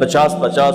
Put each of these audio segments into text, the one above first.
50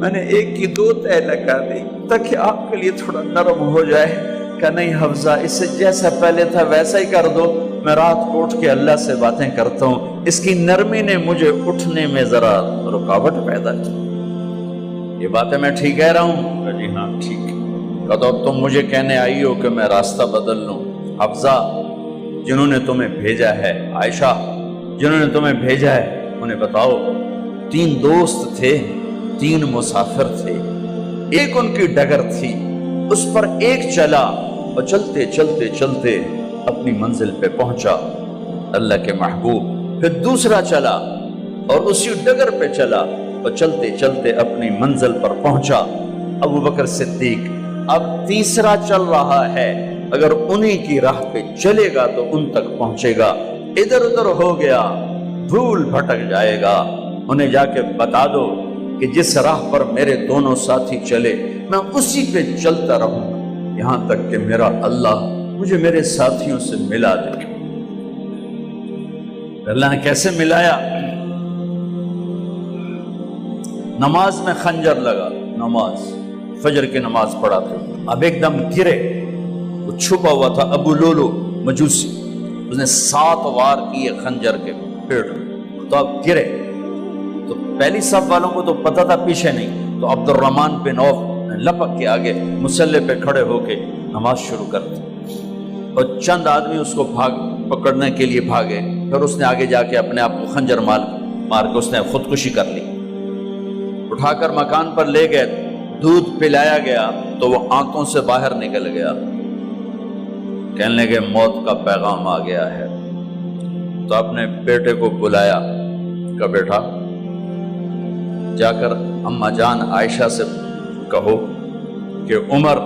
میں نے ایک کی 2 تہ لگا دی تاکہ آپ کے لیے تھوڑا نرم ہو جائے۔ کہ نہیں حفظہ، اسے جیسا پہلے تھا ویسا ہی کر دو، میں رات کو اٹھ کے اللہ سے باتیں کرتا ہوں، اس کی نرمی نے مجھے اٹھنے میں ذرا رکاوٹ پیدا کی۔ یہ باتیں میں ٹھیک کہہ رہا ہوں؟ کہ جی ہاں ٹھیک۔ کہ تو اب تم مجھے کہنے آئی ہو کہ میں راستہ بدل لوں؟ حفظہ، جنہوں نے تمہیں بھیجا ہے، عائشہ جنہوں نے تمہیں بھیجا ہے، انہیں بتاؤ 3 دوست تھے، 3 مسافر تھے، ایک ان کی ڈگر تھی، اس پر ایک چلا اور چلتے چلتے چلتے اپنی منزل پہ پہنچا اللہ کے محبوب، پھر دوسرا چلا اور اسی ڈگر پہ چلا اور چلتے چلتے اپنی منزل پر پہنچا ابو بکر صدیق۔ اب تیسرا چل رہا ہے، اگر انہی کی راہ پہ چلے گا تو ان تک پہنچے گا، ادھر ادھر ہو گیا بھول بھٹک جائے گا۔ انہیں جا کے بتا دو کہ جس راہ پر میرے دونوں ساتھی چلے میں اسی پہ چلتا رہوں یہاں تک کہ میرا اللہ مجھے میرے ساتھیوں سے ملا دے۔ اللہ نے کیسے ملایا؟ نماز میں خنجر لگا، نماز فجر کی نماز پڑھا تھا، اب ایک دم گرے، وہ چھپا ہوا تھا ابو لولو مجوسی، اس نے 7 وار کیے خنجر کے پیڑ، تو اب گرے تو پہلی صف والوں کو تو پتہ تھا، پیچھے نہیں، تو عبد الرحمن بن عوف لپک کے آگے مصلی پہ کھڑے ہو کے نماز شروع کر دی، اور چند آدمی اس کو پکڑنے کے لیے بھاگے، پھر اس نے آگے جا کے اپنے آپ کو خنجر مار کے اس نے خودکشی کر لی۔ اٹھا کر مکان پر لے گئے، دودھ پلایا گیا تو وہ آنتوں سے باہر نکل گیا، کہنے لگے موت کا پیغام آ گیا ہے۔ تو اپنے بیٹے کو بلایا کہ بیٹا جا کر اماں جان عائشہ سے کہو کہ عمر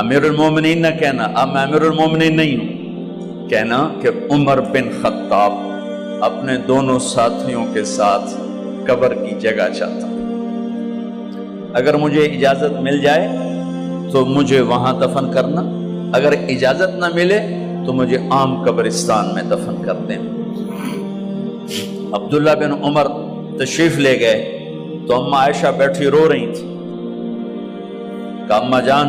امیر المومنین نہ کہنا، اب میں امیر المومنین نہیں ہوں، کہنا کہ عمر بن خطاب اپنے دونوں ساتھیوں کے ساتھ قبر کی جگہ چاہتا، اگر مجھے اجازت مل جائے تو مجھے وہاں دفن کرنا، اگر اجازت نہ ملے تو مجھے عام قبرستان میں دفن کر دیں۔ عبداللہ بن عمر تشریف لے گئے تو اماں عائشہ بیٹھی رو رہی تھی کہ اماں جان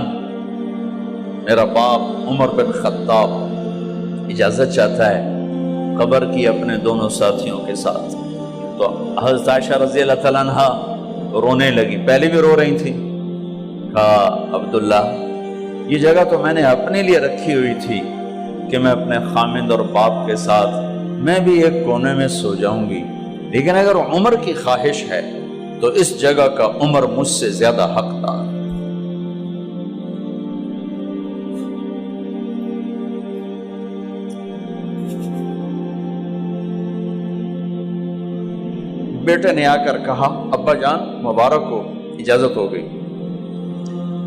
میرا باپ عمر بن خطاب اجازت چاہتا ہے قبر کی اپنے دونوں ساتھیوں کے ساتھ۔ تو حضرت عائشہ رضی اللہ تعالیٰ عنہ رونے لگی، پہلے بھی رو رہی تھی، کہا عبداللہ یہ جگہ تو میں نے اپنے لیے رکھی ہوئی تھی کہ میں اپنے خامند اور باپ کے ساتھ میں بھی ایک کونے میں سو جاؤں گی، لیکن اگر عمر کی خواہش ہے تو اس جگہ کا عمر مجھ سے زیادہ حقدار۔ بیٹے نے آ کر کہا ابا جان مبارک ہو، اجازت ہو گئی۔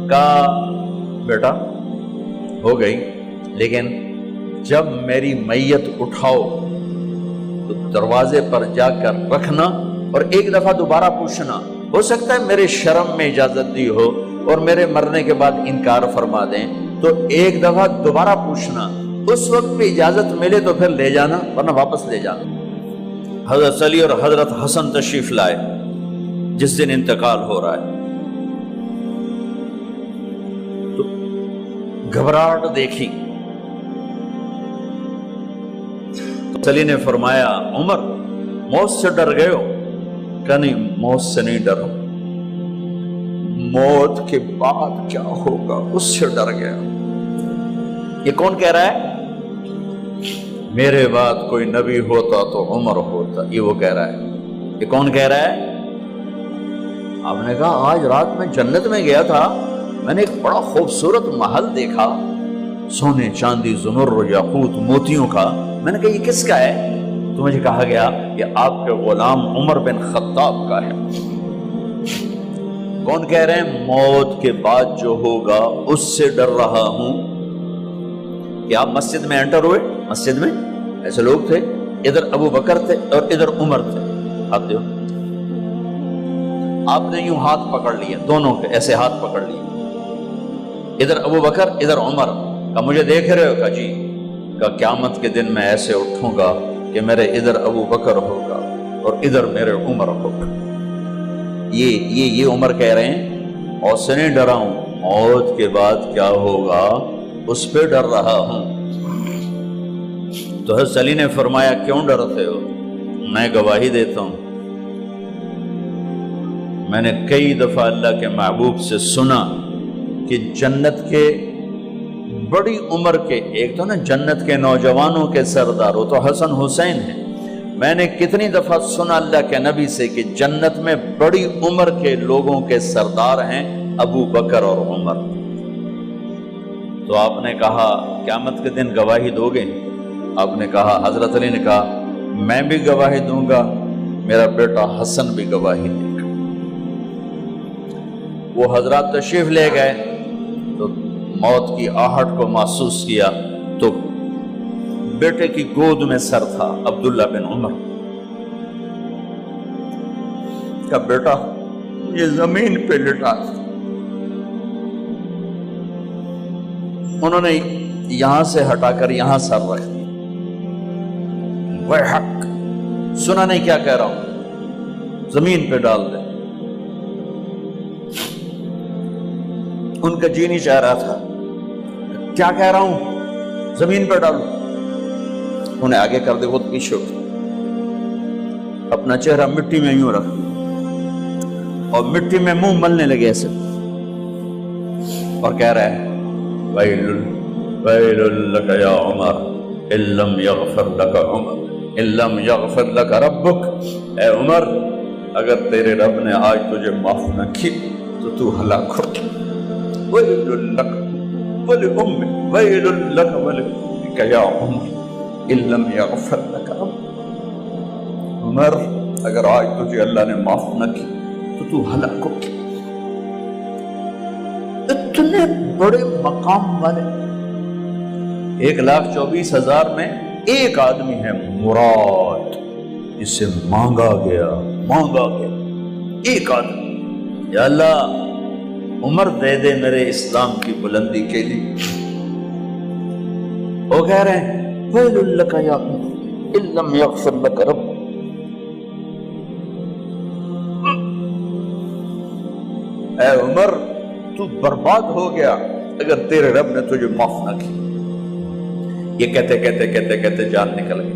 کہا بیٹا ہو گئی، لیکن جب میری میت اٹھاؤ تو دروازے پر جا کر رکھنا اور ایک دفعہ دوبارہ پوچھنا، ہو سکتا ہے میرے شرم میں اجازت دی ہو اور میرے مرنے کے بعد انکار فرما دیں، تو ایک دفعہ دوبارہ پوچھنا، اس وقت پہ اجازت ملے تو پھر لے جانا ورنہ واپس لے جانا۔ حضرت علی اور حضرت حسن تشریف لائے جس دن انتقال ہو رہا ہے، تو گھبراہٹ دیکھی، تو علی نے فرمایا عمر موت سے ڈر گئے ہو؟ کہ نہیں موت سے نہیں ڈرا، موت کے بعد کیا ہوگا اس سے ڈر گیا۔ یہ کون کہہ رہا ہے؟ میرے بعد کوئی نبی ہوتا تو عمر ہوتا، یہ وہ کہہ رہا ہے۔ یہ کون کہہ رہا ہے؟ آپ نے کہا آج رات میں جنت میں گیا تھا، میں نے ایک بڑا خوبصورت محل دیکھا، سونے چاندی زمر یاقوت موتیوں کا، میں نے کہا یہ کس کا ہے؟ تو مجھے کہا گیا یہ آپ کے غلام عمر بن خطاب کا ہے۔ کون کہہ رہے ہیں؟ موت کے بعد جو ہوگا اس سے ڈر رہا ہوں۔ کہ آپ مسجد میں انٹر ہوئے، مسجد میں ایسے لوگ تھے، ادھر ابو بکر تھے اور ادھر عمر تھے، آپ دیو آپ نے یوں ہاتھ پکڑ لیا، دونوں کے ایسے ہاتھ پکڑ لیے، ادھر ابو بکر ادھر عمر، کہ مجھے دیکھ رہے ہو؟ کہ جی۔ کہ قیامت کے دن میں ایسے اٹھوں گا کہ میرے ادھر ابو بکر ہوگا اور ادھر میرے عمر ہوگا۔ یہ عمر کہہ رہے ہیں اور سے نہیں ڈرا ہوں، موت کے بعد کیا ہوگا اس پہ ڈر رہا ہوں۔ تو حضرت علی نے فرمایا کیوں ڈرتے ہو؟ میں گواہی دیتا ہوں، میں نے کئی دفعہ اللہ کے محبوب سے سنا کہ جنت کے بڑی عمر کے، ایک تو نا جنت کے نوجوانوں کے سردار، وہ تو حسن حسین ہیں، میں نے کتنی دفعہ سنا اللہ کے نبی سے کہ جنت میں بڑی عمر کے لوگوں کے سردار ہیں ابو بکر اور عمر۔ تو آپ نے کہا قیامت کے دن گواہی دو گے؟ آپ نے کہا، حضرت علی نے کہا میں بھی گواہی دوں گا، میرا بیٹا حسن بھی گواہی دے گا۔ وہ حضرات تشریف لے گئے تو موت کی آہٹ کو محسوس کیا تو بیٹے کی گود میں سر تھا عبداللہ بن عمر کا بیٹا، یہ زمین پہ لٹا تھا۔ انہوں نے یہاں سے ہٹا کر یہاں سر رکھ دیا۔ وہ حق سنا نہیں کیا کہہ رہا ہوں، زمین پہ ڈال دے۔ ان کا جی نہیں چاہ رہا تھا، کیا کہہ رہا ہوں، زمین پہ ڈالو۔ انہیں آگے کر دے، خود پیچھے اٹھ، اپنا چہرہ مٹی میں یوں رکھ اور مٹی میں منہ ملنے لگے ایسے، اور کہہ رہا ہے ویل لک یا عمر ان لم یغفر لک عمر ان لم یغفر لک ربک، اے عمر اگر تیرے رب نے آج تجھے معاف نہ کی تو ہلاک ہو۔ ویل لک ولأمک ویل لک ولأمک یا عمر ان لم یغفر لک ربک، عمر اگر آج تجھے اللہ نے معاف نہ کی تو ہلاک ہو۔ اتنے بڑے مقام والے 1,24,000 میں ایک آدمی ہے مراد، جسے مانگا گیا ایک آدمی، یا اللہ عمر دے دے میرے اسلام کی بلندی کے لیے۔ وہ کہہ رہے ہیں ویل لک یا عمر ان لم یغفر لک رب، اے عمر تو برباد ہو گیا اگر تیرے رب نے تجھے معاف نہ کی۔ یہ کہتے کہتے کہتے کہتے جان نکل گئی۔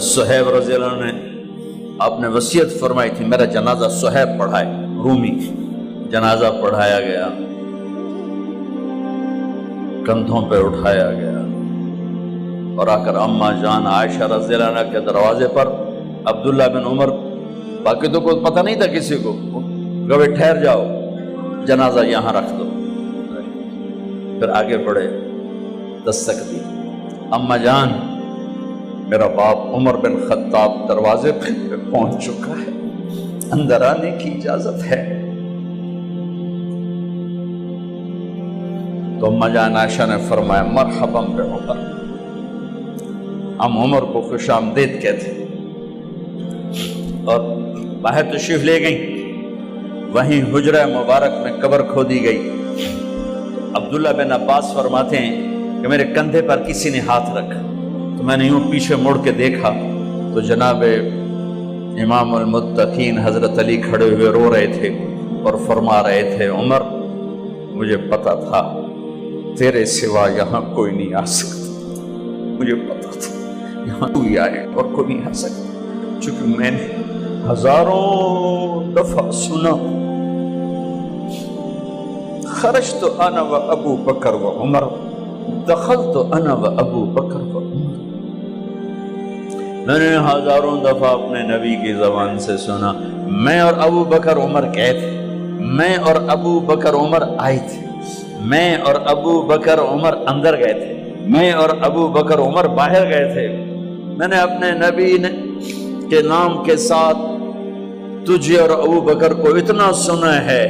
صہیب رضی اللہ عنہ نے آپ نے وصیت فرمائی تھی میرا جنازہ صہیب پڑھائے، رومی جنازہ پڑھایا گیا، کندھوں پہ اٹھایا گیا، اور آ کر اماں جان عائشہ رضی اللہ عنہ کے دروازے پر عبداللہ بن عمر، باقی تو کوئی پتہ نہیں تھا کسی کو، کبھی ٹھہر جاؤ جنازہ یہاں رکھ دو، پھر آگے بڑھے، دستک دی، اماں جان میرا باپ عمر بن خطاب دروازے پہ پہنچ چکا ہے، اندر آنے کی اجازت ہے۔ تو اماں جان عائشہ نے فرمایا مرحبا بعمر، ہم عمر کو خوش آمدید کہتے، اور باہر تشریف لے گئیں۔ وہیں حجرہ مبارک میں قبر کھودی گئی۔ عبداللہ بن عباس فرماتے ہیں کہ میرے کندھے پر کسی نے ہاتھ رکھا تو میں نے یوں پیچھے مڑ کے دیکھا تو جناب امام المتقین حضرت علی کھڑے ہوئے رو رہے تھے اور فرما رہے تھے عمر مجھے پتا تھا تیرے سوا یہاں کوئی نہیں آ سکتا، مجھے پتا تھا یہاں کوئی آئے اور کوئی نہیں آ سکتا، چونکہ میں نے ہزاروں دفعہ سنا خرجت انا و ابو بکر و عمر دخلت انا و ابو بکر و عمر، میں نے ہزاروں دفعہ اپنے نبی کی زبان سے سنا میں اور ابو بکر عمر گئے تھے، میں اور ابو بکر عمر آئے تھے، میں اور ابو بکر عمر اندر گئے تھے، میں اور ابو بکر عمر باہر گئے تھے، میں نے اپنے نبی کے نام کے ساتھ تجھے اور ابو بکر کو اتنا سنا ہے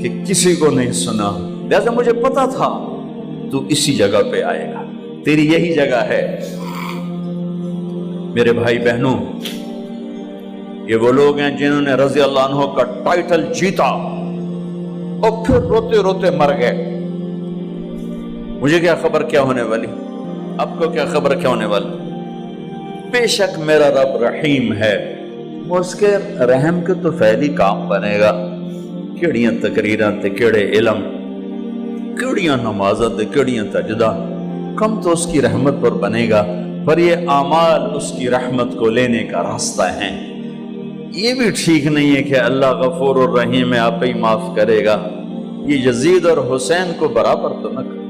کہ کسی کو نہیں سنا، لہذا مجھے پتا تھا تو اسی جگہ پہ آئے گا، تیری یہی جگہ ہے۔ میرے بھائی بہنوں، یہ وہ لوگ ہیں جنہوں نے رضی اللہ عنہ کا ٹائٹل جیتا اور پھر روتے روتے مر گئے۔ مجھے کیا خبر کیا ہونے والی، آپ کو کیا خبر کیا ہونے والی؟ بے شک میرا رب رحیم ہے، اس کے رحم کے تو فعلی کام بنے گا، کیڑیاں تقریراں تے کیڑے علم، کیڑیاں نمازاں تے کیڑیاں سجدہ، کم تو اس کی رحمت پر بنے گا، پر یہ اعمال اس کی رحمت کو لینے کا راستہ ہیں۔ یہ بھی ٹھیک نہیں ہے کہ اللہ غفور الرحیم ہے، آپ ہی معاف کرے گا، یہ یزید اور حسین کو برابر تو نہ کرے۔